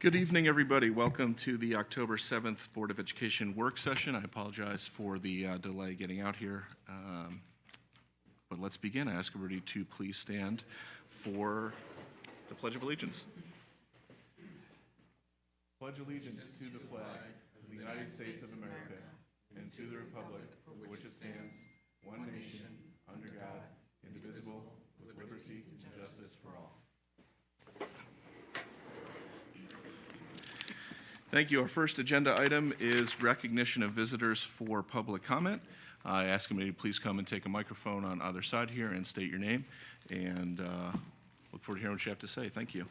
Good evening, everybody. Welcome to the October 7th Board of Education work session. I apologize for the delay getting out here. But let's begin. I ask everybody to please stand for the Pledge of Allegiance. Pledge allegiance to the flag of the United States of America and to the republic for which it stands, one nation, under God, indivisible, with liberty and justice for all. Thank you. Our first agenda item is recognition of visitors for public comment. I ask them to please come and take a microphone on either side here and state your name, and look forward to hearing what you have to say. Thank you.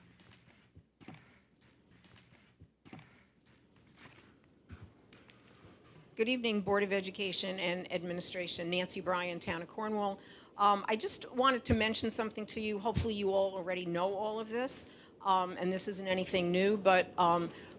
Good evening, Board of Education and Administration. Nancy Bryan, Town of Cornwall. I just wanted to mention something to you. Hopefully you all already know all of this, and this isn't anything new, but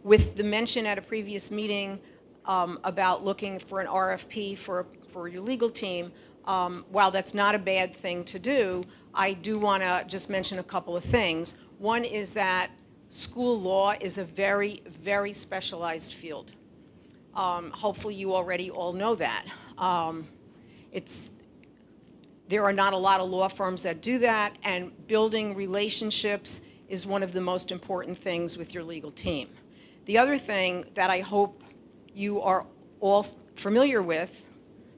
with the mention at a previous meeting about looking for an RFP for your legal team, while that's not a bad thing to do, I do want to just mention a couple of things. One is that school law is a very, very specialized field. Hopefully you already all know that. There are not a lot of law firms that do that, and building relationships is one of the most important things with your legal team. The other thing that I hope you are all familiar with,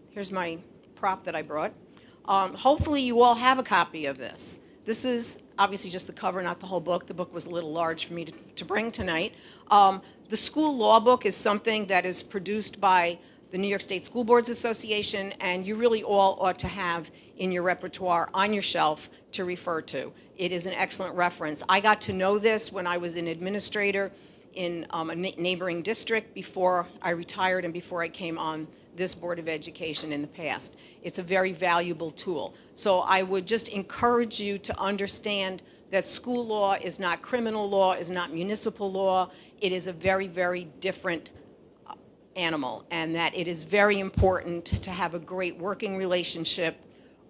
here's my prop that I brought. Hopefully you all have a copy of this. This is obviously just the cover, not the whole book. The book was a little large for me to bring tonight. The school law book is something that is produced by the New York State School Boards Association, and you really all ought to have in your repertoire on your shelf to refer to. It is an excellent reference. I got to know this when I was an administrator in a neighboring district before I retired and before I came on this Board of Education in the past. It's a very valuable tool. So I would just encourage you to understand that school law is not criminal law, is not municipal law. It is a very, very different animal, and that it is very important to have a great working relationship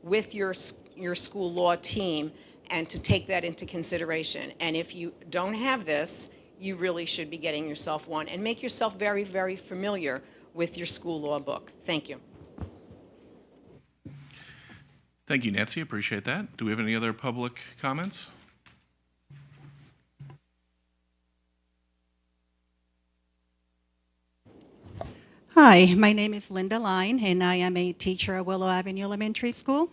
with your school law team and to take that into consideration. And if you don't have this, you really should be getting yourself one, and make yourself very, very familiar with your school law book. Thank you. Thank you, Nancy. Appreciate that. Do we have any other public comments? Hi, my name is Linda Line, and I am a teacher at Willow Avenue Elementary School.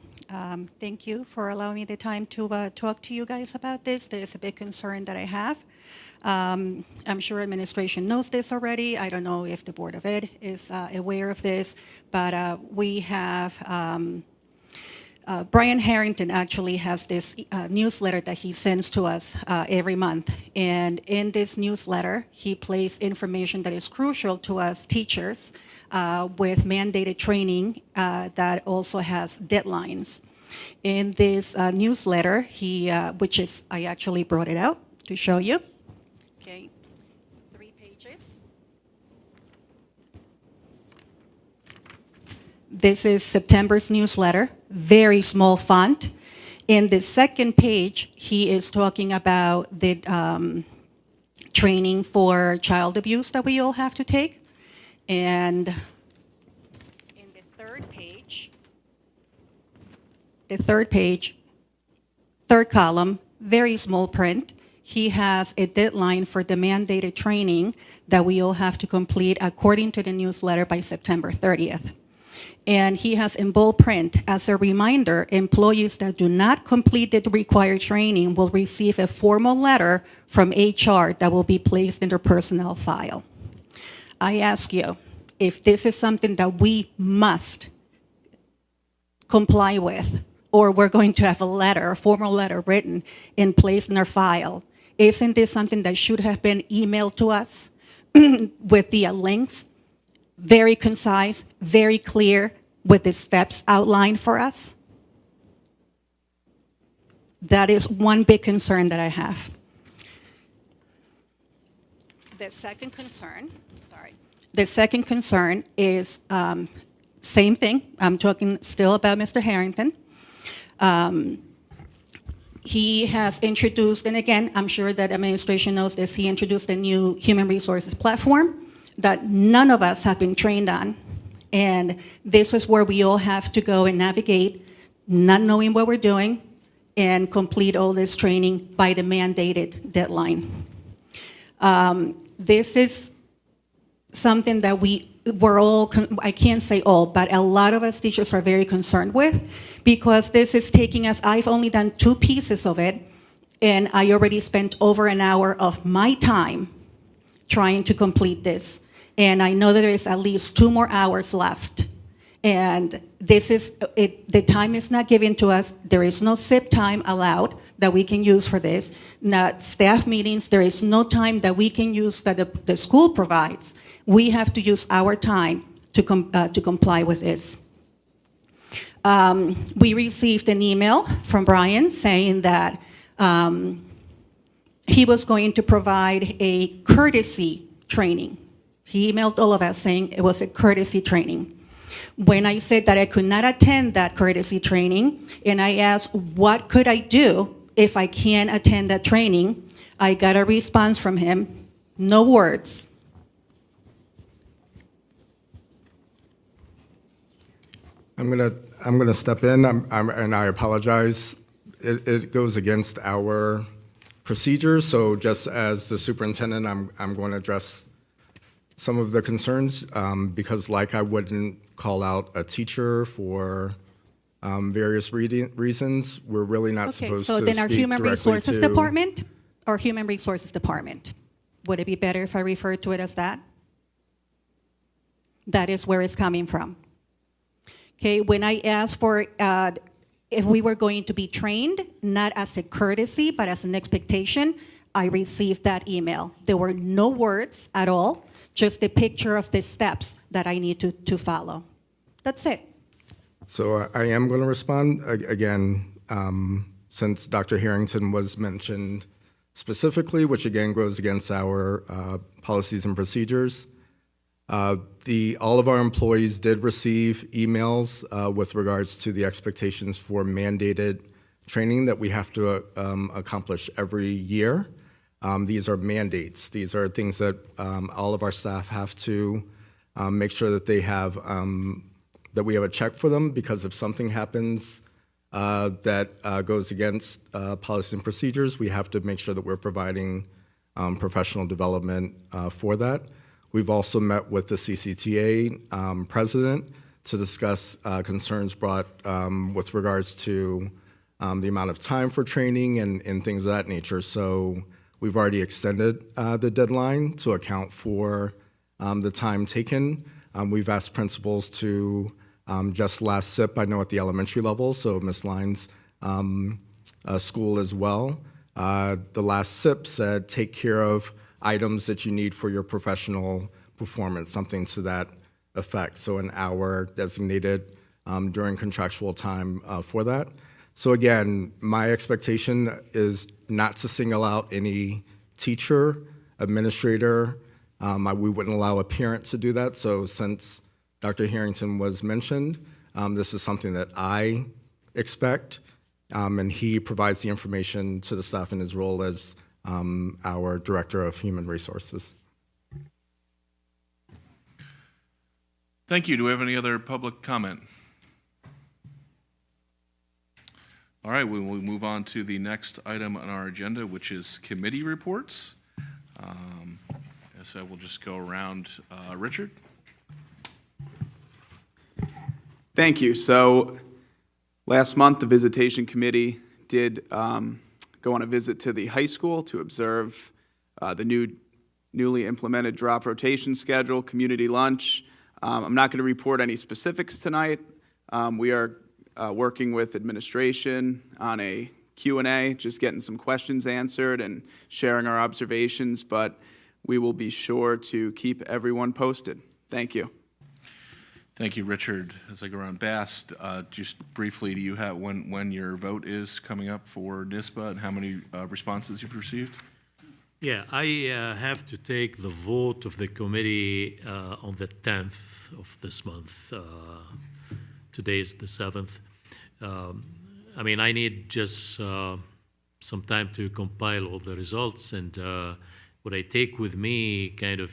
Thank you for allowing me the time to talk to you guys about this. There's a big concern that I have. I'm sure administration knows this already. I don't know if the Board of Ed is aware of this, but we have Brian Harrington actually has this newsletter that he sends to us every month. And in this newsletter, he places information that is crucial to us teachers with mandated training that also has deadlines. In this newsletter, I actually brought it out to show you. Okay, 3 pages. This is September's newsletter, very small font. In the second page, he is talking about the training for child abuse that we all have to take. And in the third page, third column, very small print, he has a deadline for the mandated training that we all have to complete according to the newsletter by September 30th. And he has in bold print, as a reminder, employees that do not complete the required training will receive a formal letter from HR that will be placed in their personnel file. I ask you, if this is something that we must comply with, or we're going to have a formal letter written in place in our file, isn't this something that should have been emailed to us with the links? Very concise, very clear, with the steps outlined for us? That is one big concern that I have. The second concern is same thing. I'm talking still about Mr. Harrington. He has introduced, and again, I'm sure that administration knows this, he introduced a new human resources platform that none of us have been trained on. And this is where we all have to go and navigate, not knowing what we're doing, and complete all this training by the mandated deadline. This is something that we're all, I can't say all, but a lot of us teachers are very concerned with, because this is taking us, I've only done 2 pieces of it, and I already spent over an hour of my time trying to complete this. And I know that there is at least 2 more hours left. And this is, the time is not given to us. There is no SIP time allowed that we can use for this. Not staff meetings, there is no time that we can use that the school provides. We have to use our time to comply with this. We received an email from Brian saying that he was going to provide a courtesy training. He emailed all of us saying it was a courtesy training. When I said that I could not attend that courtesy training, and I asked what could I do if I can't attend that training, I got a response from him, no words. I'm gonna step in, and I apologize. It goes against our procedures, so just as the superintendent, I'm going to address some of the concerns, because like I wouldn't call out a teacher for various reasons, we're really not supposed to Okay, so then our speak Human directly Resources to- Department or Human Resources Department? Would it be better if I refer to it as that? That is where it's coming from. Okay, when I asked for if we were going to be trained, not as a courtesy, but as an expectation, I received that email. There were no words at all, just a picture of the steps that I need to follow. That's it. So I am going to respond. Again, since Dr. Harrington was mentioned specifically, which again goes against our policies and procedures, all of our employees did receive emails with regards to the expectations for mandated training that we have to accomplish every year. These are mandates. These are things that all of our staff have to make sure that they have, that we have a check for them, because if something happens that goes against policies and procedures, we have to make sure that we're providing professional development for that. We've also met with the CCTA president to discuss concerns brought with regards to the amount of time for training and things of that nature. So we've already extended the deadline to account for the time taken. We've asked principals to, just last SIP, I know at the elementary level, so Ms. Lyons' school as well, the last SIP said take care of items that you need for your professional performance, something to that effect. So an hour designated during contractual time for that. So again, my expectation is not to single out any teacher, administrator. We wouldn't allow a parent to do that. So since Dr. Harrington was mentioned, this is something that I expect, and he provides the information to the staff in his role as our Director of Human Resources. Thank you. Do we have any other public comment? All right, we will move on to the next item on our agenda, which is committee reports. So we'll just go around. Richard? Thank you. So last month, the Visitation Committee did go on a visit to the high school to observe the newly implemented drop rotation schedule, community lunch. I'm not going to report any specifics tonight. We are working with administration on a Q&A, just getting some questions answered and sharing our observations, but we will be sure to keep everyone posted. Thank you. Thank you, Richard. As I go around, Bast, just briefly, do you have when your vote is coming up for NISBA and how many responses you've received? Yeah, I have to take the vote of the committee on the 10th of this month. Today is the 7th. I mean, I need just some time to compile all the results, and what I take with me, kind of,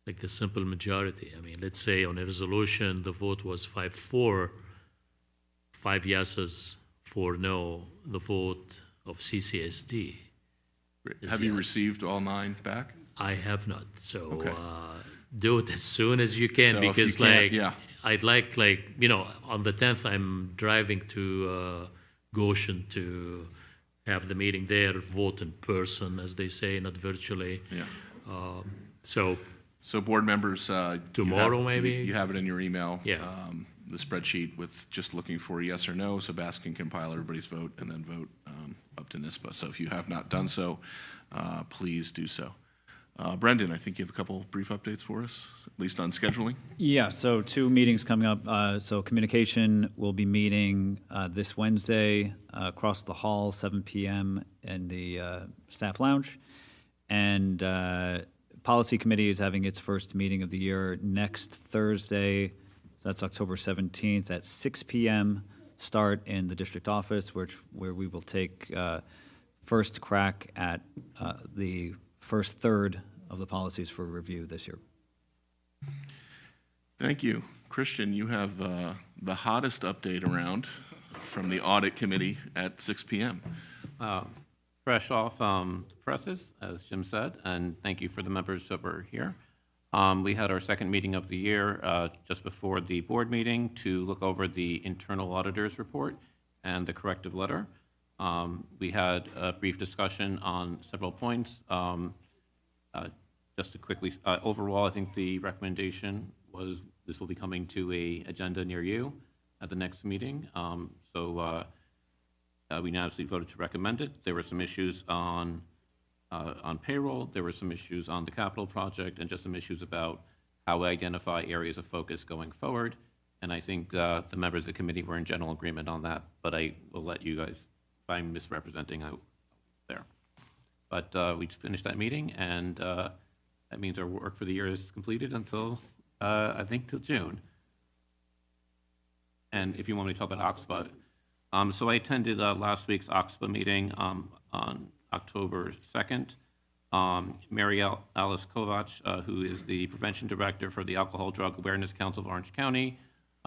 like the simple majority. I mean, let's say on a resolution, the vote was 5-4, 5 yeses, 4 no. The vote of CCSD. Have you yes. received all 9 back? I have not. So Okay. do it as soon as you can, So if you because can't, yeah. I'd like, on the 10th, I'm driving to Goshen to have the meeting there, vote in person, as they say, not virtually. Yeah. So So board members, Tomorrow, maybe? You have it in your email. Yeah. The spreadsheet with just looking for yes or no, so Bas can compile everybody's vote and then vote up to NISBA. So if you have not done so, please do so. Brendan, I think you have a couple brief updates for us, at least on scheduling. Yeah, so 2 meetings coming up. So communication will be meeting this Wednesday across the hall, 7 p.m. in the staff lounge. And Policy Committee is having its first meeting of the year next Thursday. So that's October 17th at 6 p.m. Start in the district office, where we will take first crack at the first third of the policies for review this year. Thank you. Christian, you have the hottest update around from the Audit Committee at 6 p.m. Fresh off the presses, as Jim said, and thank you for the members that were here. We had our second meeting of the year just before the board meeting to look over the internal auditor's report and the corrective letter. We had a brief discussion on several points. Just to quickly, overall, I think the recommendation was this will be coming to a agenda near you at the next meeting. We unanimously voted to recommend it. There were some issues on payroll. There were some issues on the capital project, and just some issues about how we identify areas of focus going forward. And I think the members of the committee were in general agreement on that, but I will let you guys, if I'm misrepresenting, there. But we finished that meeting, and that means our work for the year is completed until, I think, till June. And if you want me to talk about OXPA, so I attended last week's OXPA meeting on October 2nd. Mary Alice Kovach, who is the Prevention Director for the Alcohol Drug Awareness Council of Orange County,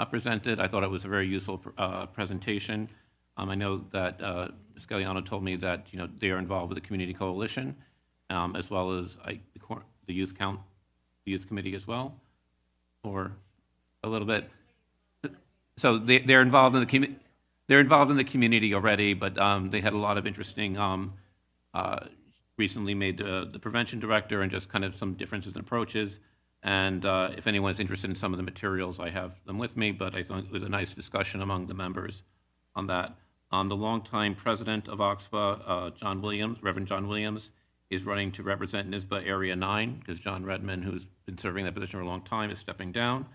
presented. I thought it was a very useful presentation. I know that Ms. Galliano told me that they are involved with the Community Coalition, as well as the Youth Committee as well, or a little bit. So they're involved in the community. They're involved in the community already, but they had a lot of interesting. Recently made the prevention director, and just kind of some differences in approaches. And if anyone's interested in some of the materials, I have them with me. But I thought it was a nice discussion among the members on that. The longtime president of OXPA, Reverend John Williams, is running to represent NISBA Area 9 because John Redmond, who's been serving that position for a long time, is stepping down.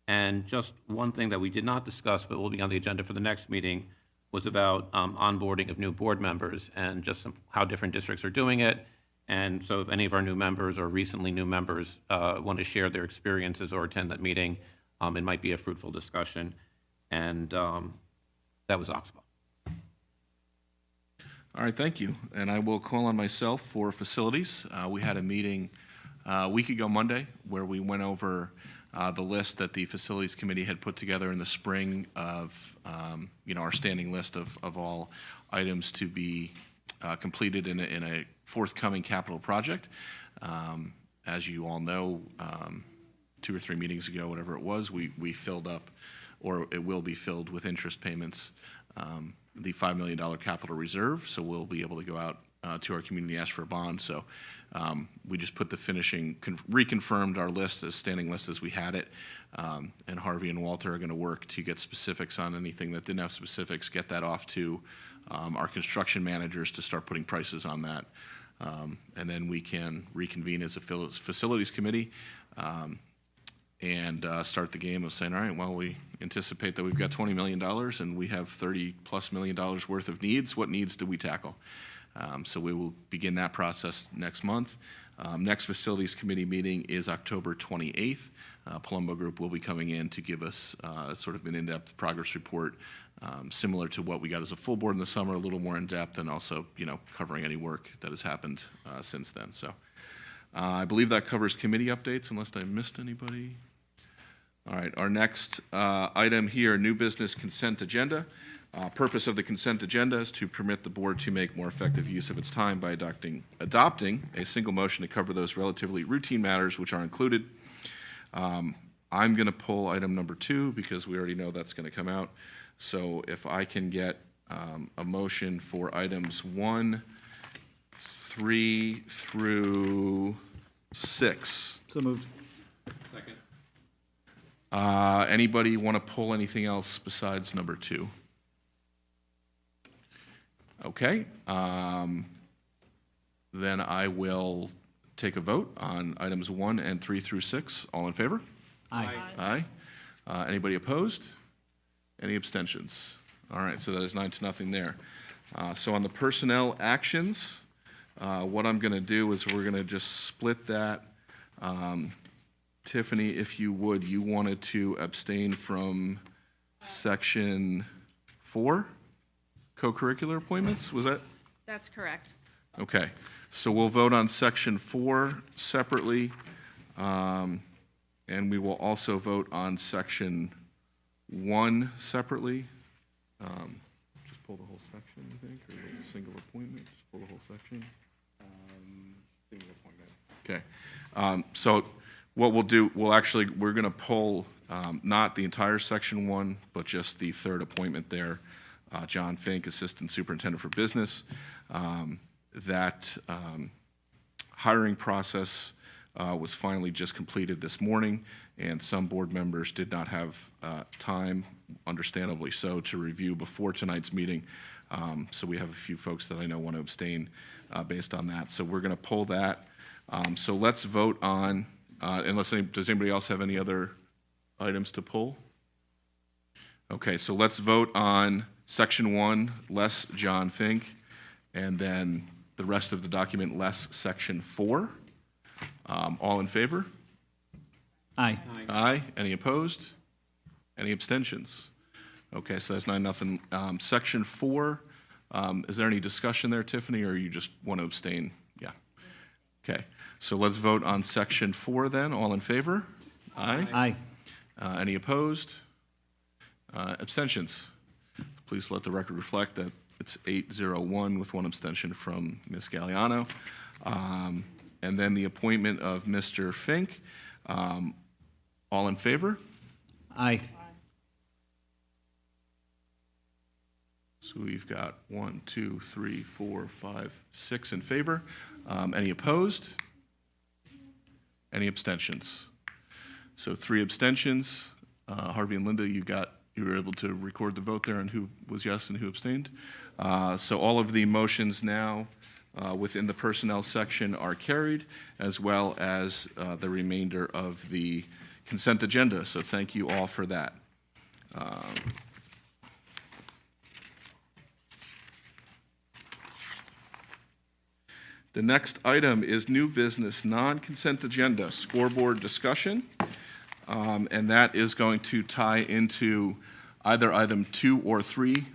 And just one thing that we did not discuss, but will be on the agenda for the next meeting, was about onboarding of new board members and just how different districts are doing it. And so if any of our new members or recently new members want to share their experiences or attend that meeting, it might be a fruitful discussion. And that was OXPA. All right, thank you. And I will call on myself for facilities. We had a meeting a week ago Monday where we went over the list that the Facilities Committee had put together in the spring of, our standing list of all items to be completed in a forthcoming capital project. As you all know, 2 or 3 meetings ago, whatever it was, we filled up, or it will be filled with interest payments, the $5 million capital reserve. So we'll be able to go out to our community, ask for a bond. So we just put the reconfirmed our list as standing list as we had it. And Harvey and Walter are going to work to get specifics on anything that didn't have specifics, get that off to our construction managers to start putting prices on that. And then we can reconvene as a facilities committee and start the game of saying, all right, well, we anticipate that we've got $20 million and we have $30+ million worth of needs. What needs do we tackle? So we will begin that process next month. Next Facilities Committee meeting is October 28th. Palumbo Group will be coming in to give us sort of an in-depth progress report, similar to what we got as a full board in the summer, a little more in-depth, and also, covering any work that has happened since then. So I believe that covers committee updates, unless I missed anybody. All right, our next item here, new business consent agenda. Purpose of the consent agenda is to permit the board to make more effective use of its time by adopting a single motion to cover those relatively routine matters which are included. I'm going to pull item number 2 because we already know that's going to come out. So if I can get a motion for items 1, 3 through 6. So moved. Second. Anybody want to pull anything else besides number 2? Okay. Then I will take a vote on items 1 and 3 through 6. All in favor? Aye. Aye. Anybody opposed? Any abstentions? All right, so that is 9-0 there. So on the personnel actions, what I'm going to do is we're going to just split that. Tiffany, if you would, you wanted to abstain from section 4, co-curricular appointments, was that? That's correct. Okay, so we'll vote on section 4 separately, and we will also vote on section 1 separately. Just pull the whole section, I think, or is it a single appointment? Just pull the whole section. Single appointment. Okay, so what we'll do, we're going to pull not the entire section 1, but just the third appointment there, John Fink, Assistant Superintendent for Business. That hiring process was finally just completed this morning, and some board members did not have time, understandably so, to review before tonight's meeting. So we have a few folks that I know want to abstain based on that. So we're going to pull that. So let's vote on, does anybody else have any other items to pull? Okay, so let's vote on section 1, less John Fink, and then the rest of the document, less section 4. All in favor? Aye. Aye. Any opposed? Any abstentions? Okay, so that's 9-0. Section 4, is there any discussion there, Tiffany, or you just want to abstain? Yeah. Okay, so let's vote on section 4 then. All in favor? Aye. Aye. Any opposed? Abstentions? Please let the record reflect that it's 8-0-1 with 1 abstention from Ms. Galliano. And then the appointment of Mr. Fink. All in favor? Aye. So we've got 1, 2, 3, 4, 5, 6 in favor. Any opposed? Any abstentions? So 3 abstentions. Harvey and Linda, you were able to record the vote there on who was yes and who abstained. So all of the motions now within the personnel section are carried, as well as the remainder of the consent agenda. So thank you all for that. The next item is new business, non-consent agenda, scoreboard discussion. And that is going to tie into either item 2 or 3.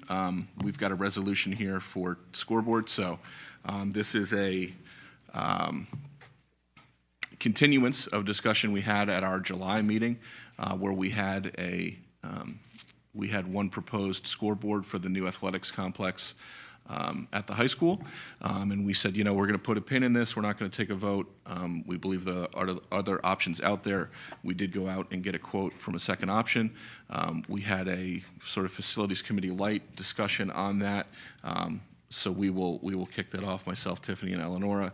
We've got a resolution here for scoreboard, so this is a continuance of discussion we had at our July meeting, where we had one proposed scoreboard for the new athletics complex at the high school, and we said, we're going to put a pin in this. We're not going to take a vote. We believe there are other options out there. We did go out and get a quote from a second option. We had a sort of facilities committee light discussion on that, so we will kick that off, myself, Tiffany, and Eleonora.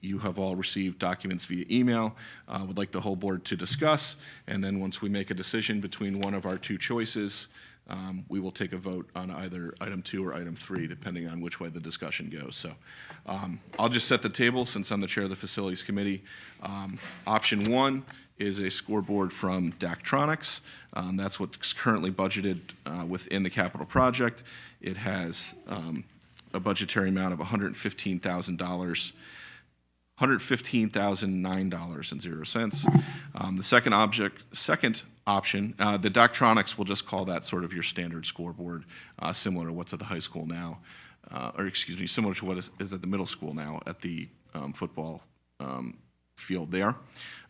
You have all received documents via email. Would like the whole board to discuss, and then once we make a decision between one of our 2 choices, we will take a vote on either item 2 or item 3, depending on which way the discussion goes. So I'll just set the table since I'm the chair of the facilities committee. Option 1 is a scoreboard from Daktronics. That's what's currently budgeted within the capital project. It has a budgetary amount of $115,000. $115,009.00. The second option, the Doctronics, we'll just call that sort of your standard scoreboard, similar to what's at the high school now, similar to what is at the middle school now at the football field there.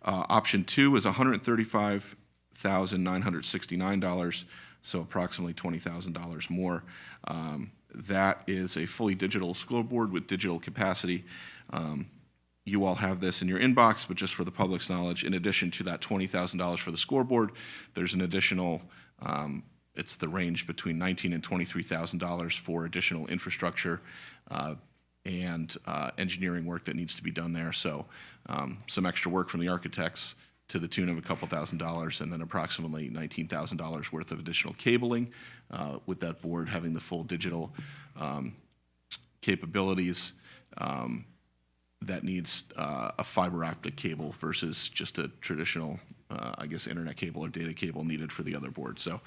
Option 2 is $135,969, so approximately $20,000 more. That is a fully digital scoreboard with digital capacity. You all have this in your inbox, but just for the public's knowledge, in addition to that $20,000 for the scoreboard, there's an additional, it's the range between $19,000 and $23,000 for additional infrastructure and engineering work that needs to be done there. So some extra work from the architects to the tune of a couple $1,000, and then approximately $19,000 worth of additional cabling with that board having the full digital capabilities. That needs a fiber optic cable versus just a traditional, internet cable or data cable needed for the other board. So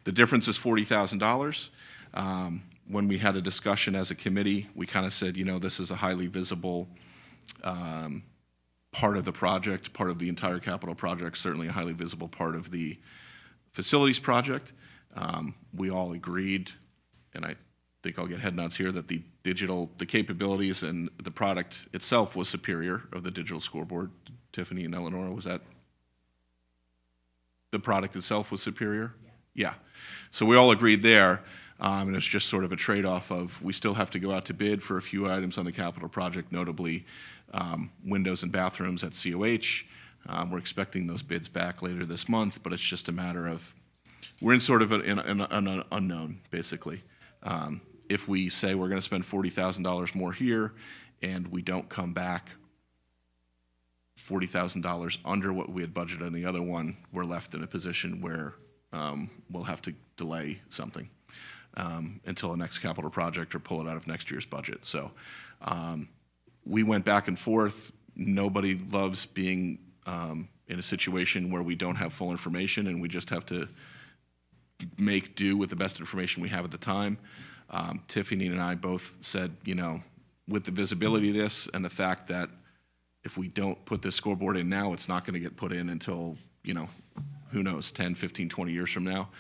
the difference is $40,000. When we had a discussion as a committee, we kind of said, this is a highly visible part of the project, part of the entire capital project, certainly a highly visible part of the facilities project. We all agreed, and I think I'll get head nods here, that the capabilities and the product itself was superior of the digital scoreboard. Tiffany and Eleonora, was that? The product itself was superior? Yeah. So we all agreed there, and it's just sort of a trade-off of we still have to go out to bid for a few items on the capital project, notably windows and bathrooms at COH. We're expecting those bids back later this month, but it's just a matter of, we're in sort of an unknown, basically. If we say we're going to spend $40,000 more here and we don't come back $40,000 under what we had budgeted on the other one, we're left in a position where we'll have to delay something until the next capital project or pull it out of next year's budget. So we went back and forth. Nobody loves being in a situation where we don't have full information and we just have to make do with the best information we have at the time. Tiffany and I both said, with the visibility of this and the fact that if we don't put this scoreboard in now, it's not going to get put in until, who knows, 10, 15, 20 years from now.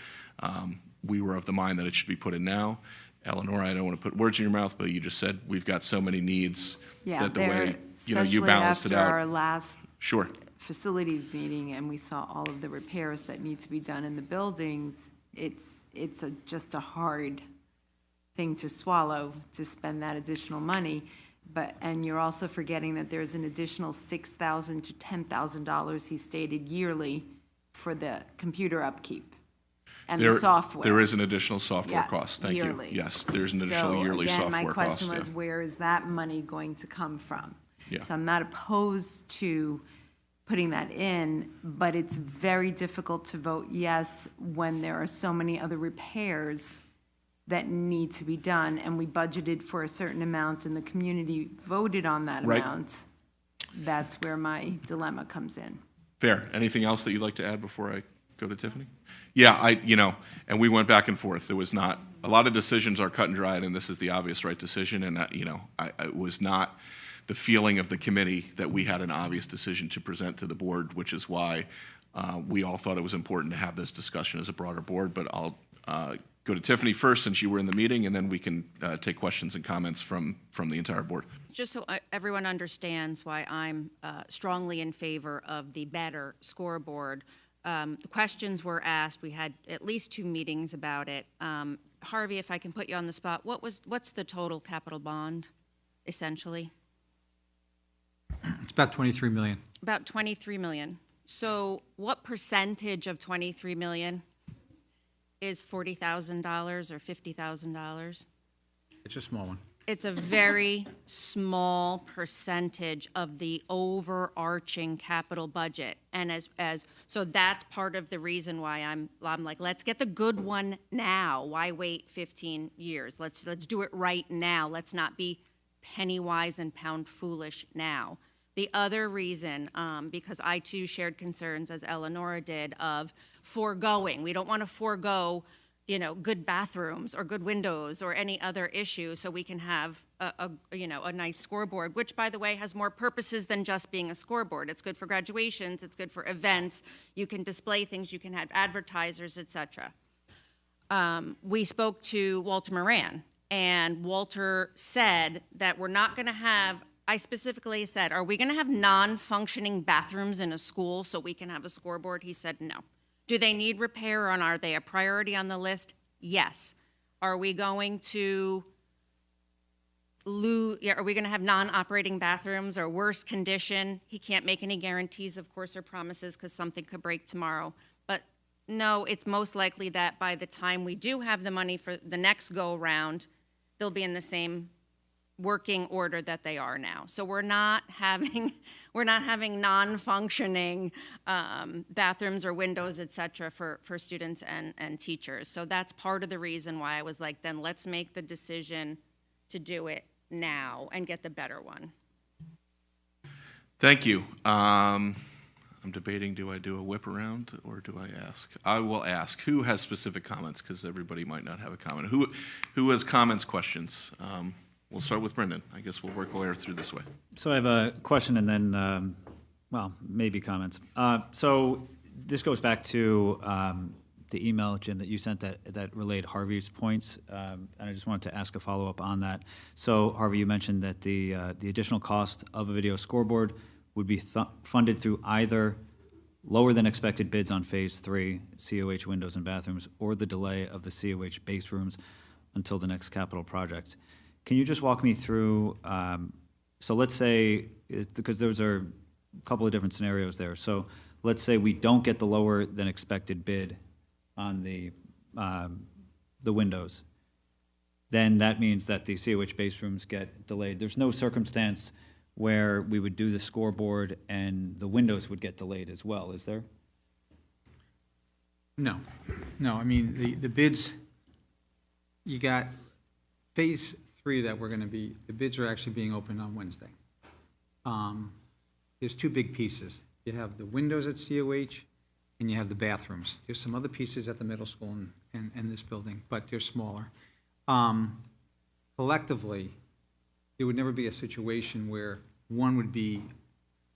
We were of the mind that it should be put in now. Eleonora, I don't want to put words in your mouth, but you just said we've got so many needs that the way, you balanced it out. Especially after our last Sure. facilities meeting and we saw all of the repairs that need to be done in the buildings, it's just a hard thing to swallow to spend that additional money. And you're also forgetting that there's an additional $6,000 to $10,000 he stated yearly for the computer upkeep and the software. There is an additional software Yes, cost. Thank yearly. you. Yes, there's an additional yearly software cost. So again, my question was, yeah. where is that money going to come from? Yeah. So I'm not opposed to putting that in, but it's very difficult to vote yes when there are so many other repairs that need to be done, and we budgeted for a certain amount, and the community voted on that Right. amount. That's where my dilemma comes in. Fair. Anything else that you'd like to add before I go to Tiffany? Yeah, and we went back and forth. There was not, a lot of decisions are cut and dried, and this is the obvious right decision, and it was not the feeling of the committee that we had an obvious decision to present to the board, which is why we all thought it was important to have this discussion as a broader board, but I'll go to Tiffany first since you were in the meeting, and then we can take questions and comments from the entire board. Just so everyone understands why I'm strongly in favor of the better scoreboard. The questions were asked. We had at least 2 meetings about it. Harvey, if I can put you on the spot, what's the total capital bond, essentially? It's about 23 million. About 23 million. So what percentage of 23 million is $40,000 or $50,000? It's a small one. It's a very small percentage of the overarching capital budget. And so that's part of the reason why I'm like, let's get the good one now. Why wait 15 years? Let's do it right now. Let's not be penny wise and pound foolish now. The other reason, because I too shared concerns, as Eleonora did, of foregoing. We don't want to forego good bathrooms or good windows or any other issue, so we can have a nice scoreboard, which, by the way, has more purposes than just being a scoreboard. It's good for graduations, it's good for events, you can display things, you can have advertisers, et cetera. We spoke to Walter Moran, and Walter said that we're not going to have, I specifically said, are we going to have non-functioning bathrooms in a school so we can have a scoreboard? He said no. Do they need repair, and are they a priority on the list? Yes. Are we going to have non-operating bathrooms or worse condition? He can't make any guarantees, of course, or promises, because something could break tomorrow. But no, it's most likely that by the time we do have the money for the next go-around, they'll be in the same working order that they are now. So we're not having non-functioning bathrooms or windows, et cetera, for students and teachers. So that's part of the reason why I was like, then let's make the decision to do it now and get the better one. Thank you. I'm debating, do I do a whip around or do I ask? I will ask. Who has specific comments? Because everybody might not have a comment. Who has comments, questions? We'll start with Brendan. I guess we'll work our way through this way. So I have a question and then, maybe comments. So this goes back to the email, Jim, that you sent that relayed Harvey's points, and I just wanted to ask a follow-up on that. So Harvey, you mentioned that the additional cost of a video scoreboard would be funded through either lower than expected bids on Phase 3, COH windows and bathrooms, or the delay of the COH base rooms until the next capital project. Can you just walk me through, so let's say, because those are a couple of different scenarios there. So let's say we don't get the lower than expected bid on the windows. Then that means that the COH base rooms get delayed. There's no circumstance where we would do the scoreboard and the windows would get delayed as well, is there? No, I mean, the bids, you got Phase 3 that the bids are actually being opened on Wednesday. There's two big pieces. You have the windows at COH and you have the bathrooms. There's some other pieces at the middle school and this building, but they're smaller. Collectively, there would never be a situation where one would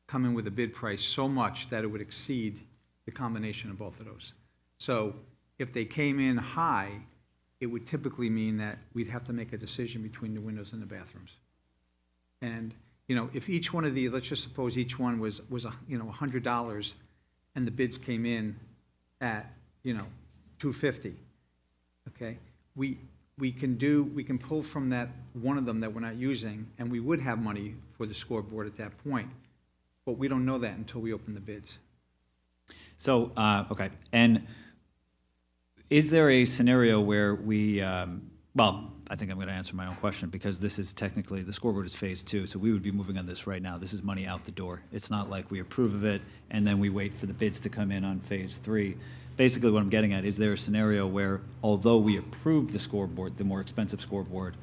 come in with a bid price so much that it would exceed the combination of both of those. So if they came in high, it would typically mean that we'd have to make a decision between the windows and the bathrooms. And, if each one of let's just suppose each one was $100 and the bids came in at, $250, okay? We can pull from that one of them that we're not using, and we would have money for the scoreboard at that point, but we don't know that until we open the bids. So, okay, and is there a scenario where we, I think I'm going to answer my own question, because this is technically, the scoreboard is Phase 2, so we would be moving on this right now. This is money out the door. It's not like we approve of it, and then we wait for the bids to come in on Phase 3. Basically, what I'm getting at, is there a scenario where, although we approved the scoreboard, the more expensive scoreboard,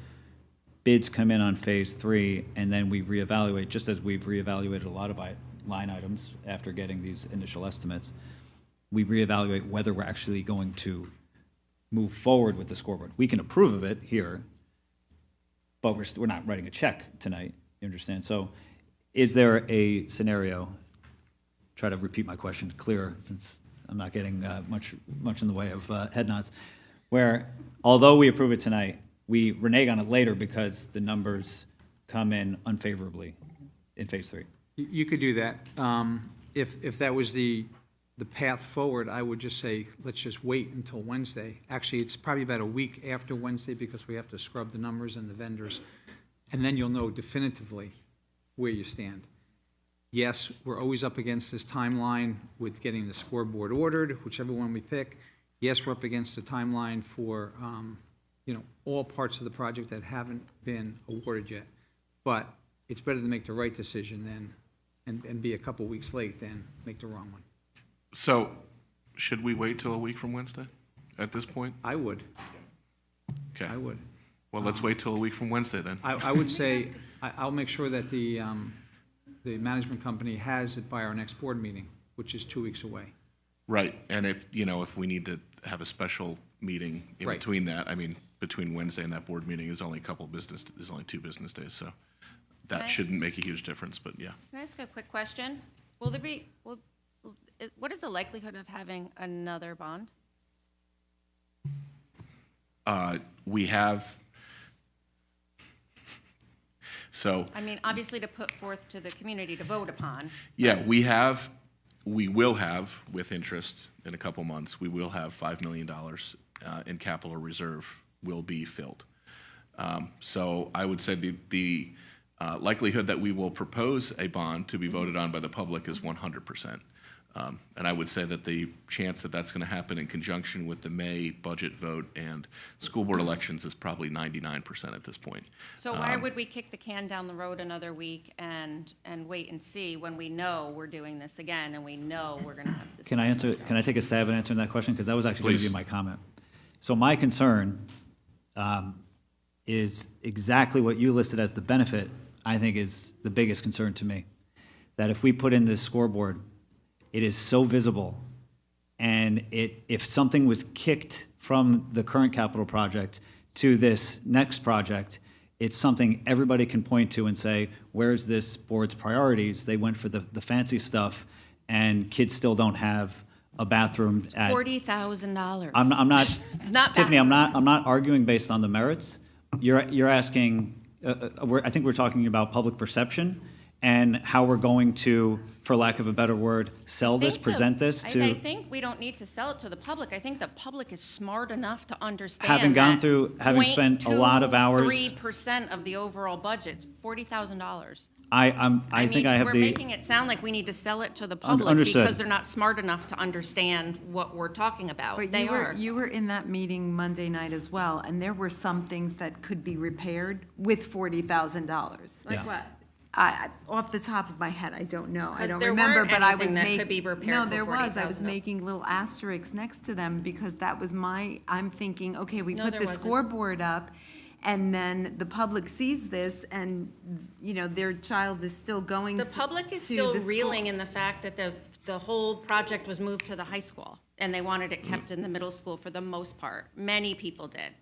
bids come in on Phase 3, and then we reevaluate, just as we've reevaluated a lot of line items after getting these initial estimates, we reevaluate whether we're actually going to move forward with the scoreboard. We can approve of it here, but we're not writing a check tonight, you understand? So is there a scenario, try to repeat my question clearer since I'm not getting much in the way of head nods, where although we approve it tonight, we renege on it later because the numbers come in unfavorably in Phase 3? You could do that. If that was the path forward, I would just say, let's just wait until Wednesday. Actually, it's probably about a week after Wednesday because we have to scrub the numbers and the vendors, and then you'll know definitively where you stand. Yes, we're always up against this timeline with getting the scoreboard ordered, whichever one we pick. Yes, we're up against the timeline for, all parts of the project that haven't been awarded yet. But it's better to make the right decision and be a couple weeks late than make the wrong one. So, should we wait till a week from Wednesday at this point? I would. Okay. I would. Well, let's wait till a week from Wednesday then. I would say, I'll make sure that the management company has it by our next board meeting, which is 2 weeks away. Right, and if we need to have a special meeting in Right. between that. I mean, between Wednesday and that board meeting is only 2 business days, so that Okay. shouldn't make a huge difference, but yeah. Can I ask a quick question? Will there be, what is the likelihood of having another bond? We have, so, I mean, obviously to put forth to the community to vote upon. yeah, we will have, with interest in a couple months, we will have $5 million in capital reserve will be filled. So I would say the likelihood that we will propose a bond to be voted on by the public is 100%. And I would say that the chance that that's going to happen in conjunction with the May budget vote and school board elections is probably 99% at this point. So why would we kick the can down the road another week and wait and see when we know we're doing this again and we know we're gonna have this? Can I take a stab at answering that question? Because that was actually going to Please. be my comment. So my concern is exactly what you listed as the benefit, I think is the biggest concern to me. That if we put in this scoreboard, it is so visible, and if something was kicked from the current capital project to this next project, it's something everybody can point to and say, where's this board's priorities? They went for the fancy stuff, and kids still don't have a bathroom at. $40,000. I'm not. It's not Tiffany, bad. I'm not arguing based on the merits. You're asking, I think we're talking about public perception and how we're going to, for lack of a better word, sell this, present this to. I think we don't need to sell it to the public. I think the public is smart enough to understand Having gone that through, having spent a lot of hours. 0.23% of the overall budget, $40,000. I think mean, I have we're the. making it sound like we need to sell it to the public Understood. because they're not smart enough to understand what we're talking about. But They you were, are. you were in that meeting Monday night as well, and there were some things that could be repaired with $40,000. Like Yeah. what? Off the top of my head, I don't know. I 'Cause don't there remember, weren't but I was anything that making. could be repaired No, for there was. I was $40,000. making little asterisks next to them because that was I'm thinking, okay, we No, put there the wasn't. scoreboard up, and then the public sees this, and, their child is still going The to public is the still school. reeling in the fact that the whole project was moved to the high school, and they wanted it kept in the middle school for the most part. Many people did.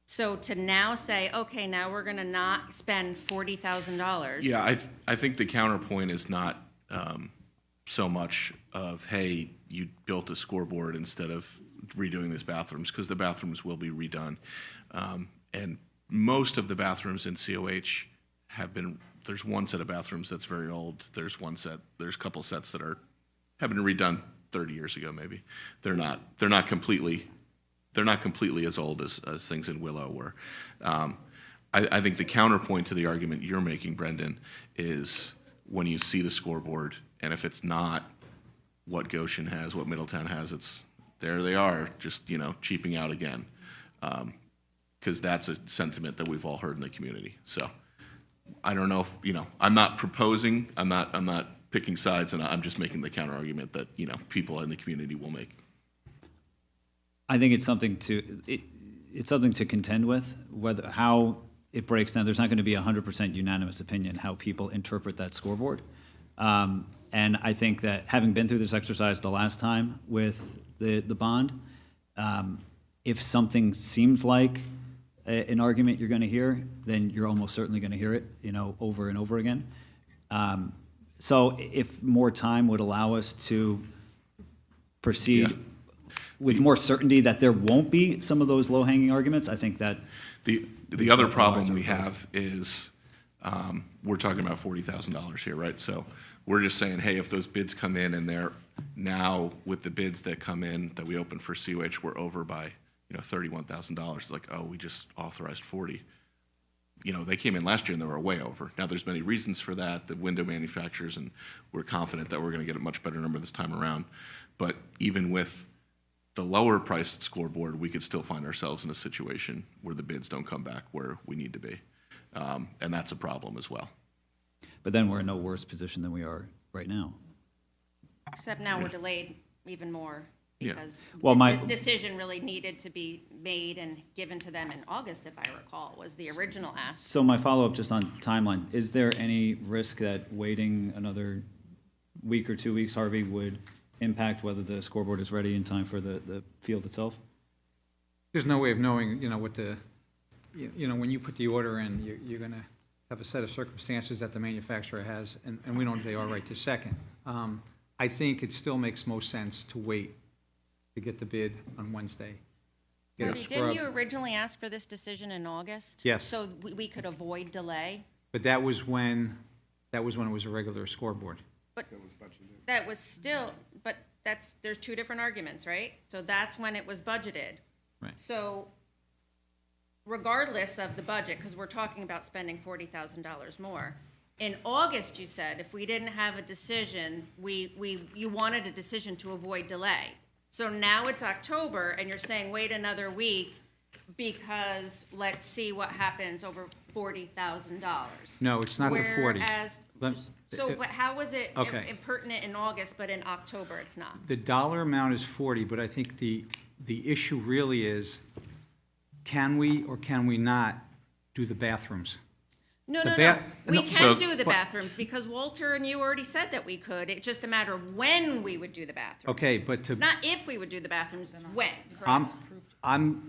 So to now say, okay, now we're gonna not spend $40,000. Yeah, I think the counterpoint is not so much of, hey, you built a scoreboard instead of redoing these bathrooms, because the bathrooms will be redone. And most of the bathrooms in COH have been, there's one set of bathrooms that's very old. There's a couple sets that have been redone 30 years ago, maybe. They're not completely as old as things in Willow were. I think the counterpoint to the argument you're making, Brendan, is when you see the scoreboard, and if it's not what Goshen has, what Middletown has, there they are, just, cheaping out again. Because that's a sentiment that we've all heard in the community. So I don't know if, I'm not proposing, I'm not picking sides, and I'm just making the counter argument that, people in the community will make. I think it's something to contend with, how it breaks down. There's not going to be 100% unanimous opinion how people interpret that scoreboard. And I think that having been through this exercise the last time with the bond, if something seems like an argument you're going to hear, then you're almost certainly going to hear it, over and over again. So if more time would allow us to proceed Yeah. with more certainty that there won't be some of those low-hanging arguments, I think that. The other problem we have is, we're talking about $40,000 here, right? So we're just saying, hey, if those bids come in and they're now with the bids that come in that we open for COH, we're over by, $31,000. It's like, oh, we just authorized 40. They came in last year and they were way over. Now, there's many reasons for that, the window manufacturers, and we're confident that we're going to get a much better number this time around. But even with the lower priced scoreboard, we could still find ourselves in a situation where the bids don't come back where we need to be. And that's a problem as well. But then we're in no worse position than we are right now. Except now we're delayed even more Yeah. because Well, this decision really needed to be made and given to them in August, if I recall, was the original ask. So my follow-up just on timeline, is there any risk that waiting another week or 2 weeks, Harvey, would impact whether the scoreboard is ready in time for the field itself? there's no way of knowing, what when you put the order in, you're going to have a set of circumstances that the manufacturer has, and we don't say, all right, to second. I think it still makes most sense to wait to get the bid on Wednesday. Get it Harvey, didn't scrubbed. you originally ask for this decision in August? Yes. So we could avoid delay? But that was when it was a regular scoreboard. But that was still, but there's two different arguments, right? So that's when it was budgeted. Right. So regardless of the budget, because we're talking about spending $40,000 more, in August, you said, if we didn't have a decision, you wanted a decision to avoid delay. So now it's October, and you're saying, wait another week, because let's see what happens over $40,000. No, it's not the 40. Whereas, how was it Okay. impertinent in August, but in October it's not? The dollar amount is 40, but I think the issue really is, can we or can we not do the bathrooms? No, The no, ba- no. We no, can so- do the but- bathrooms, because Walter and you already said that we could. It's just a matter of when we would do the bathrooms. Okay, but It's not if we would do the bathrooms, when, I'm, correct?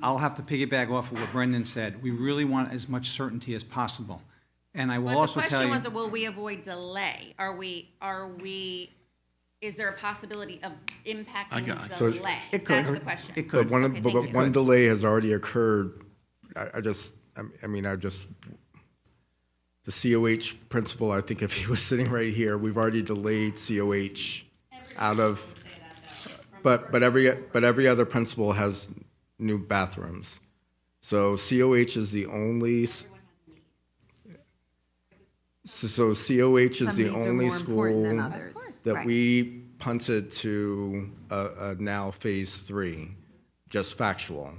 I'll have to piggyback off of what Brendan said. We really want as much certainty as possible. And I will But the also tell question you. was, will we avoid delay? Is there a possibility of impacting got it. So delay? It could. That's the question. It could. But Okay, thank you. one delay has already occurred. The COH principal, I think if he was sitting right here, we've already delayed COH out of, but every other principal has new bathrooms. So COH is the only, so COH is Some the needs are only more important than school others. that Right. we punted to now Phase 3, just factual.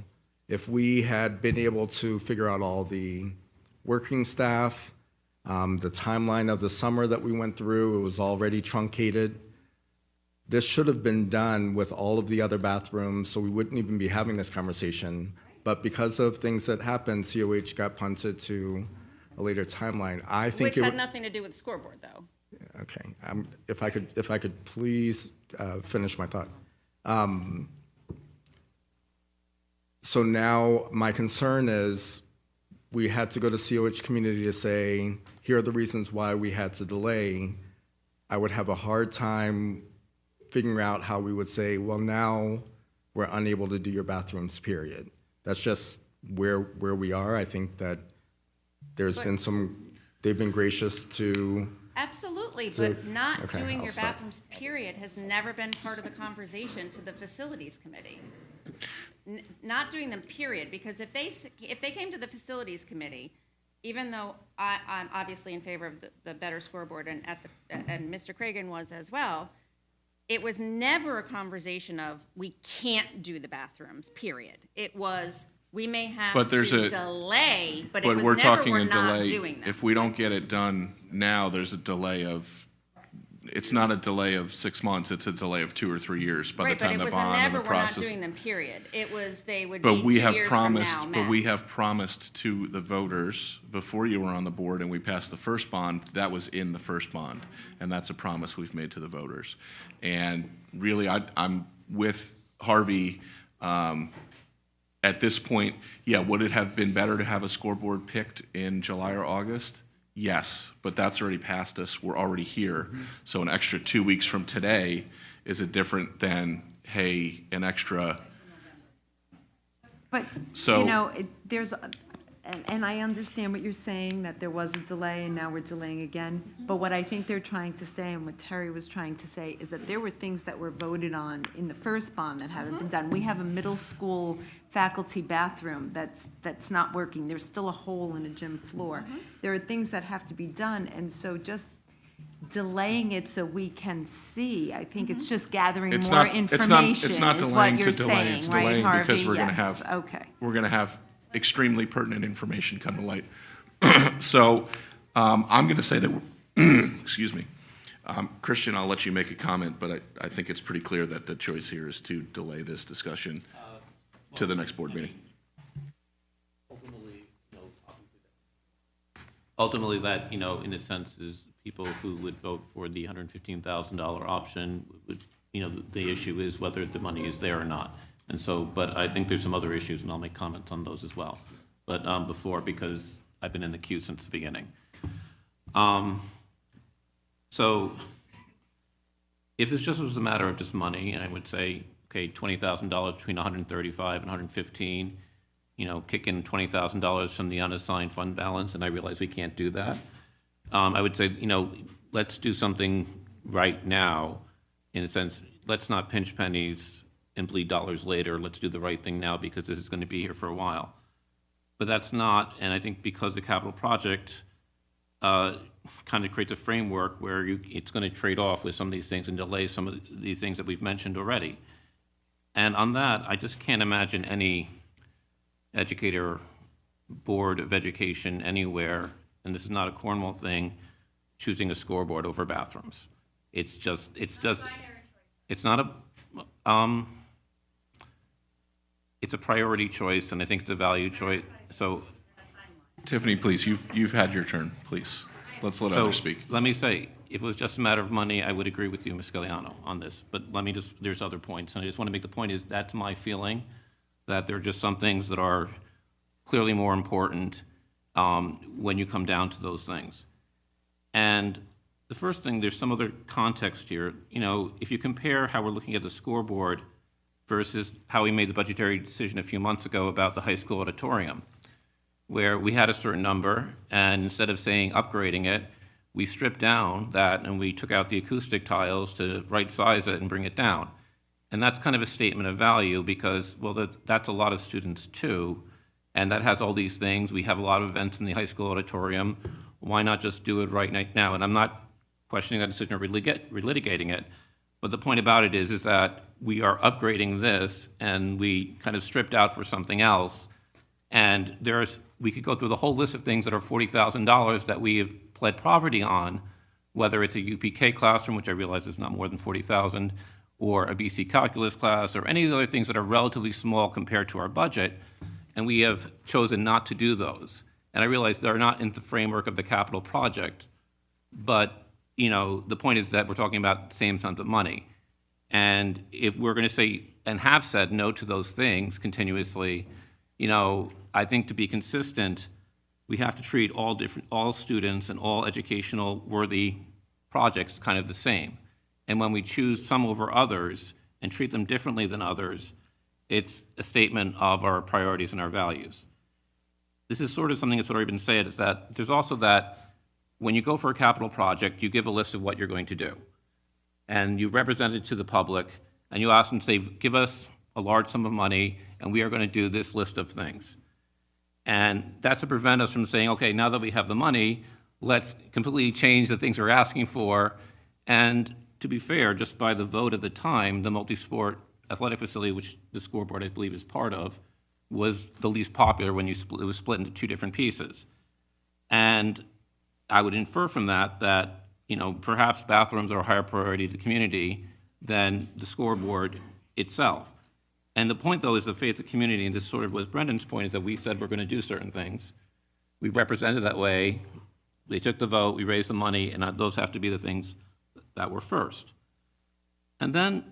If we had been able to figure out all the working staff, the timeline of the summer that we went through, it was already truncated. This should have been done with all of the other bathrooms, so we wouldn't even be having this conversation. But because of things that happened, COH got punted to a later timeline. I think Which it had would. nothing to do with the scoreboard, though. Okay, if I could please finish my thought. So now my concern is we had to go to COH community to say, here are the reasons why we had to delay. I would have a hard time figuring out how we would say, well, now we're unable to do your bathrooms, period. That's just where we are. I think that there's been they've been gracious to. Absolutely, So- but not okay, doing I'll your stop. bathrooms, period, has never been part of the conversation to the facilities committee. Not doing them, period, because if they came to the facilities committee, even though I'm obviously in favor of the better scoreboard, and Mr. Cragen was as well, it was never a conversation of, we can't do the bathrooms, period. It was, we may have But there's to a- delay, but it But was we're never, talking we're a not delay. doing them. If we don't get it done now, there's a delay of, it's not a delay of 6 months, it's a delay of 2 or 3 years by the Right, but time it the was a bond and never, the we're not process. doing them, period. It was, they would be But 2 we have years from promised, now, but we max. have promised to the voters, before you were on the board and we passed the first bond, that was in the first bond. And that's a promise we've made to the voters. And really, I'm with Harvey, at this point, yeah, would it have been better to have a scoreboard picked in July or August? Yes, but that's already past us, we're already here. So an extra 2 weeks from today, is it different than, hey, an extra, But, So- there's, and I understand what you're saying, that there was a delay and now we're delaying again. But what I think they're trying to say, and what Terry was trying to say, is that there were things that were voted on in the first bond that haven't been done. We have a middle school faculty bathroom that's not working. There's still a hole in the gym floor. There are things that have to be done, and so just delaying it so we can see, I think it's just gathering It's more not- it's not- information, it's not is delaying what to you're delay, saying, it's right, delaying Harvey? because we're gonna Yes, have- okay. we're going to have extremely pertinent information come to light. So I'm going to say that, excuse me, Christian, I'll let you make a comment, but I think it's pretty clear that the choice here is to delay this discussion to the next board meeting. Ultimately, that, in a sense, is people who would vote for the $115,000 option would, the issue is whether the money is there or not. And so, but I think there's some other issues, and I'll make comments on those as well. But because I've been in the queue since the beginning. So if this just was a matter of just money, and I would say, okay, $20,000 between 135 and 115, kick in $20,000 from the unassigned fund balance, and I realize we can't do that. I would say, let's do something right now, in a sense, let's not pinch pennies and bleed dollars later. Let's do the right thing now because this is going to be here for a while. But that's not, and I think because the capital project kind of creates a framework where it's going to trade off with some of these things and delay some of these things that we've mentioned already. And on that, I just can't imagine any educator, board of education anywhere, and this is not a Cornwall thing, choosing a scoreboard over bathrooms. It's not a, it's a priority choice, and I think it's a value choice. So, Tiffany, please, you've had your turn, please. Let's let others speak. Let me say, if it was just a matter of money, I would agree with you, Ms. Galliano, on this. But there's other points, and I just want to make the point is that's my feeling, that there are just some things that are clearly more important when you come down to those things. And the first thing, there's some other context here. If you compare how we're looking at the scoreboard versus how we made the budgetary decision a few months ago about the high school auditorium, where we had a certain number, and instead of saying upgrading it, we stripped down that and we took out the acoustic tiles to right size it and bring it down. And that's kind of a statement of value because, well, that's a lot of students too, and that has all these things. We have a lot of events in the high school auditorium. Why not just do it right now? And I'm not questioning that decision or relitigating it, but the point about it is that we are upgrading this and we kind of stripped out for something else. And we could go through the whole list of things that are $40,000 that we have pled poverty on, whether it's a UPK classroom, which I realize is not more than $40,000, or a BC calculus class, or any of the other things that are relatively small compared to our budget, and we have chosen not to do those. And I realize they're not in the framework of the capital project, but the point is that we're talking about the same sums of money. And if we're going to say, and have said no to those things continuously, I think to be consistent, we have to treat all students and all educational worthy projects kind of the same. And when we choose some over others and treat them differently than others, it's a statement of our priorities and our values. This is sort of something that's already been said, is that there's also that when you go for a capital project, you give a list of what you're going to do. And you represent it to the public, and you ask them, say, give us a large sum of money, and we are going to do this list of things. And that's to prevent us from saying, okay, now that we have the money, let's completely change the things we're asking for. And to be fair, just by the vote at the time, the multi-sport athletic facility, which the scoreboard, I believe, is part of, was the least popular when it was split into two different pieces. And I would infer from that perhaps bathrooms are a higher priority to the community than the scoreboard itself. And the point, though, is the faith of the community, and this sort of was Brendan's point, is that we said we're going to do certain things. We represented that way. They took the vote, we raised the money, and those have to be the things that were first. And then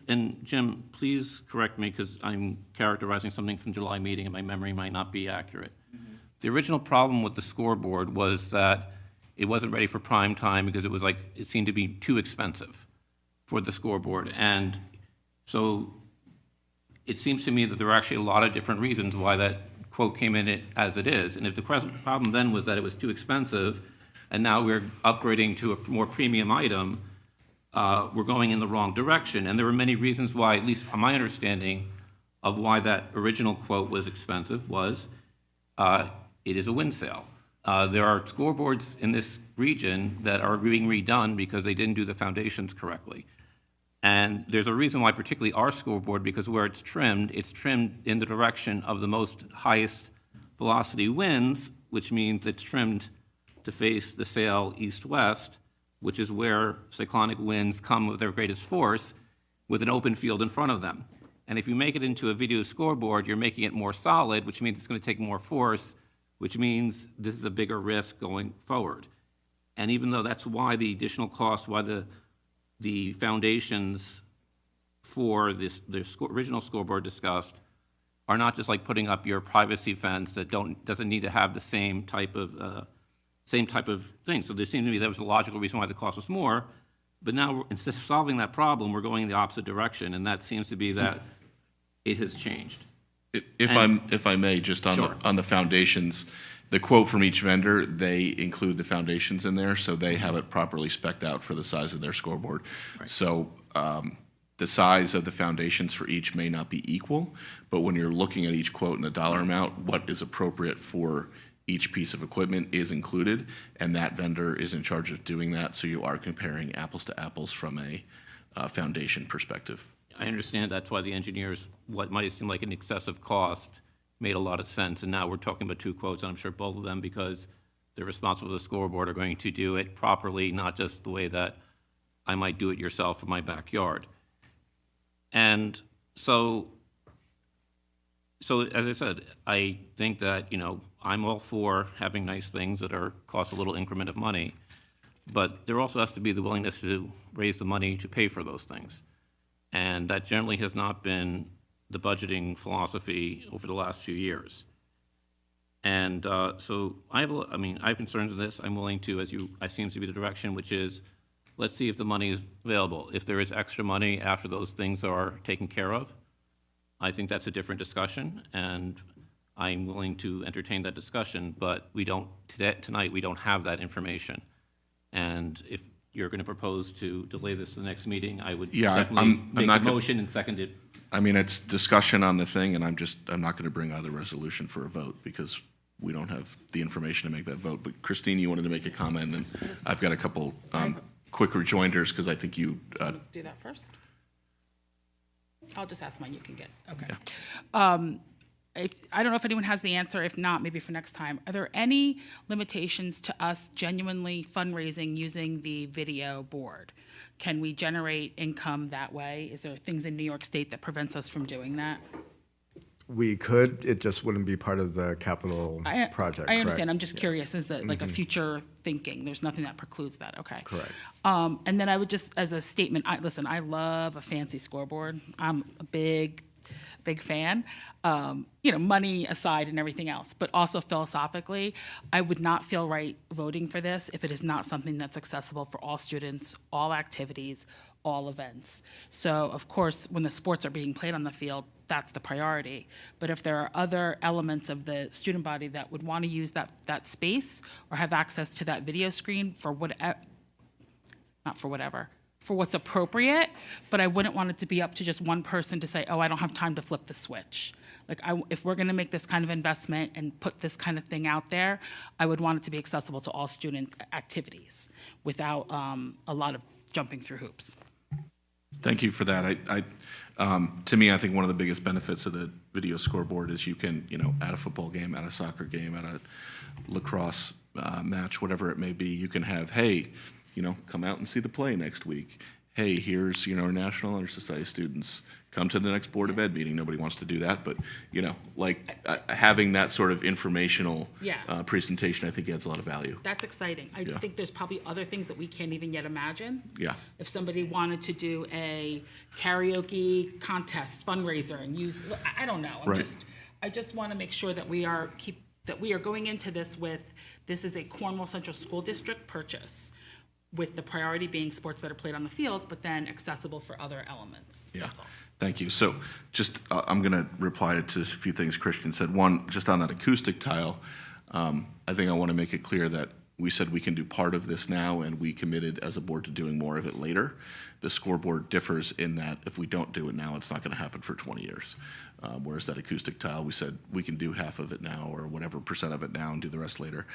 and Jim, please correct me because I'm characterizing something from July meeting and my memory might not be accurate. Mm-hmm. The original problem with the scoreboard was that it wasn't ready for prime time because it seemed to be too expensive for the scoreboard. And so it seems to me that there are actually a lot of different reasons why that quote came in as it is. And if the problem then was that it was too expensive, and now we're upgrading to a more premium item, we're going in the wrong direction. And there were many reasons why, at least my understanding of why that original quote was expensive was it is a wind sail. There are scoreboards in this region that are being redone because they didn't do the foundations correctly. And there's a reason why, particularly our scoreboard, because where it's trimmed in the direction of the most highest velocity winds, which means it's trimmed to face the sail east-west, which is where cyclonic winds come with their greatest force, with an open field in front of them. And if you make it into a video scoreboard, you're making it more solid, which means it's going to take more force, which means this is a bigger risk going forward. And even though that's why the additional cost, why the foundations before, original scoreboard discussed, are not just like putting up your privacy fence that doesn't need to have the same type of thing. So there seemed to me that was a logical reason why the cost was more, but now instead of solving that problem, we're going in the opposite direction, and that seems to be that it has changed. If I may, just Sure. on the foundations, the quote from each vendor, they include the foundations in there, so they have it properly spec'd out for the size of their scoreboard. So the size of the foundations for each may not be equal, but when you're looking at each quote and the dollar amount, what is appropriate for each piece of equipment is included, and that vendor is in charge of doing that, so you are comparing apples to apples from a foundation perspective. I understand that's why the engineers, what might seem like an excessive cost, made a lot of sense, and now we're talking about two quotes, and I'm sure both of them, because they're responsible for the scoreboard, are going to do it properly, not just the way that I might do it yourself in my backyard. And so as I said, I think that, I'm all for having nice things that cost a little increment of money, but there also has to be the willingness to raise the money to pay for those things. And that generally has not been the budgeting philosophy over the last few years. And so I have concerns with this. I'm willing to, I seems to be the direction, which is, let's see if the money is available. If there is extra money after those things are taken care of, I think that's a different discussion, and I'm willing to entertain that discussion, but tonight we don't have that information. And if you're going to propose to delay this to the next meeting, I would definitely make a motion and second it. I mean, it's discussion on the thing, and I'm not going to bring out the resolution for a vote because we don't have the information to make that vote. But Christine, you wanted to make a comment, and I've got a couple quick rejoinders because I think you do that first. I'll just ask mine. You can get okay. Yeah. I don't know if anyone has the answer. If not, maybe for next time. Are there any limitations to us genuinely fundraising using the video board? Can we generate income that way? Is there things in New York State that prevents us from doing that? We could, it just wouldn't be part of the capital project, I understand. correct? I'm just curious. Is it like a future thinking? There's nothing that precludes that. Okay. Correct. And then I would just, as a statement, I love a fancy scoreboard. I'm a big fan, money aside and everything else, but also philosophically, I would not feel right voting for this if it is not something that's accessible for all students, all activities, all events. So of course, when the sports are being played on the field, that's the priority. But if there are other elements of the student body that would want to use that space or have access to that video screen for for what's appropriate, but I wouldn't want it to be up to just one person to say, oh, I don't have time to flip the switch. Like, if we're gonna make this kind of investment and put this kind of thing out there, I would want it to be accessible to all student activities without a lot of jumping through hoops. Thank you for that. To me, I think one of the biggest benefits of the video scoreboard is you can, at a football game, at a soccer game, at a lacrosse match, whatever it may be, you can have, hey, come out and see the play next week. Hey, here's, our National Honor Society students. Come to the next Board of Ed meeting. Nobody wants to do that, but, having that sort of informational presentation, I think adds a lot of value. That's exciting. I think there's probably other things that we can't even yet imagine. Yeah. If somebody wanted to do a karaoke contest fundraiser and use, I don't know. I just want to make sure that we are going into this with, this is a Cornwall Central School District purchase, with the priority being sports that are played on the field, but then accessible for other elements. Yeah. That's all. Thank you. So just, I'm going to reply to a few things Christian said. One, just on that acoustic tile, I think I want to make it clear that we said we can do part of this now, and we committed as a board to doing more of it later. The scoreboard differs in that if we don't do it now, it's not going to happen for 20 years. Whereas that acoustic tile, we said we can do half of it now or whatever percent of it now and do the rest later.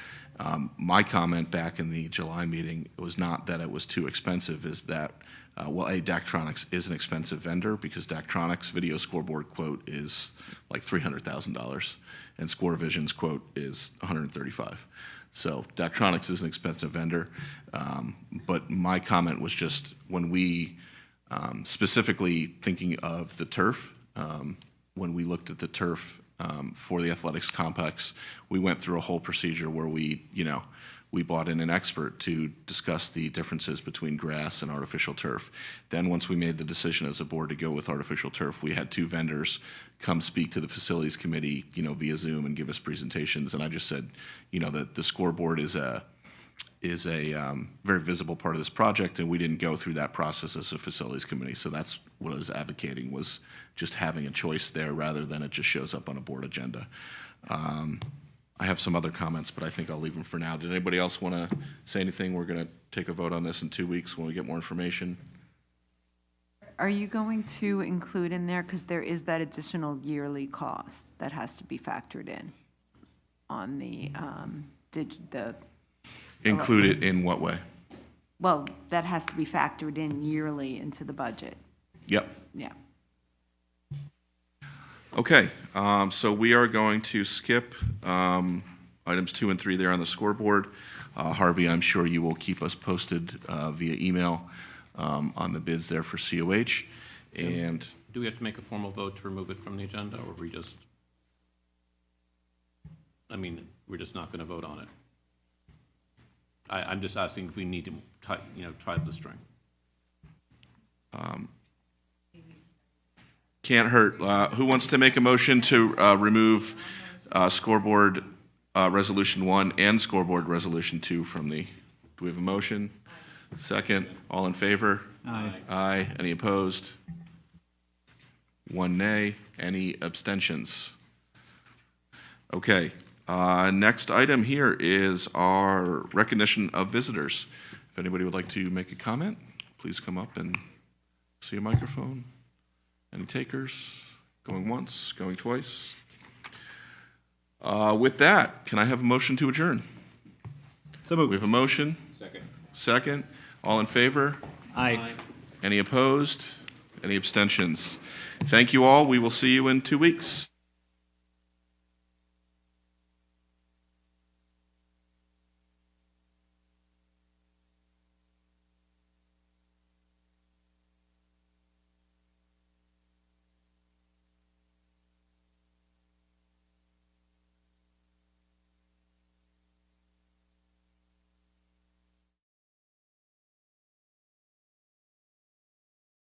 My comment back in the July meeting was not that it was too expensive, is that, Daktronics is an expensive vendor because Daktronics' video scoreboard quote is like $300,000 and ScoreVision's quote is $135,000. So Daktronics is an expensive vendor, but my comment was just when we, specifically thinking of the turf, when we looked at the turf for the athletics complex, we went through a whole procedure where we, we brought in an expert to discuss the differences between grass and artificial turf. Then, once we made the decision as a board to go with artificial turf, we had 2 vendors come speak to the facilities committee, via Zoom and give us presentations. And I just said, that the scoreboard is a very visible part of this project, and we didn't go through that process as a facilities committee. So that's what I was advocating, was just having a choice there rather than it just shows up on a board agenda. I have some other comments, but I think I'll leave them for now. Did anybody else want to say anything? We're going to take a vote on this in 2 weeks when we get more information. Are you going to include in there, because there is that additional yearly cost that has to be factored in on the Include it in what way? well, that has to be factored in yearly into the budget? Yep. Yeah. Okay, so we are going to skip items 2 and 3 there on the scoreboard. Harvey, I'm sure you will keep us posted via email on the bids there for COH. And Do we have to make a formal vote to remove it from the agenda, or we're just not going to vote on it? I'm just asking if we need to tie the string. can't hurt. Who wants to make a motion to remove scoreboard Resolution 1 and scoreboard Resolution 2 from the, do we have a motion? Second, all in favor? Aye. Aye. Any opposed? 1 nay. Any abstentions? Okay. Next item here is our recognition of visitors. If anybody would like to make a comment, please come up and see a microphone. Any takers? Going once, going twice? With that, can I have a motion to adjourn? So moved. We have a motion? Second. Second. All in favor? Aye. Any opposed? Any abstentions? Thank you all. We will see you in 2 weeks.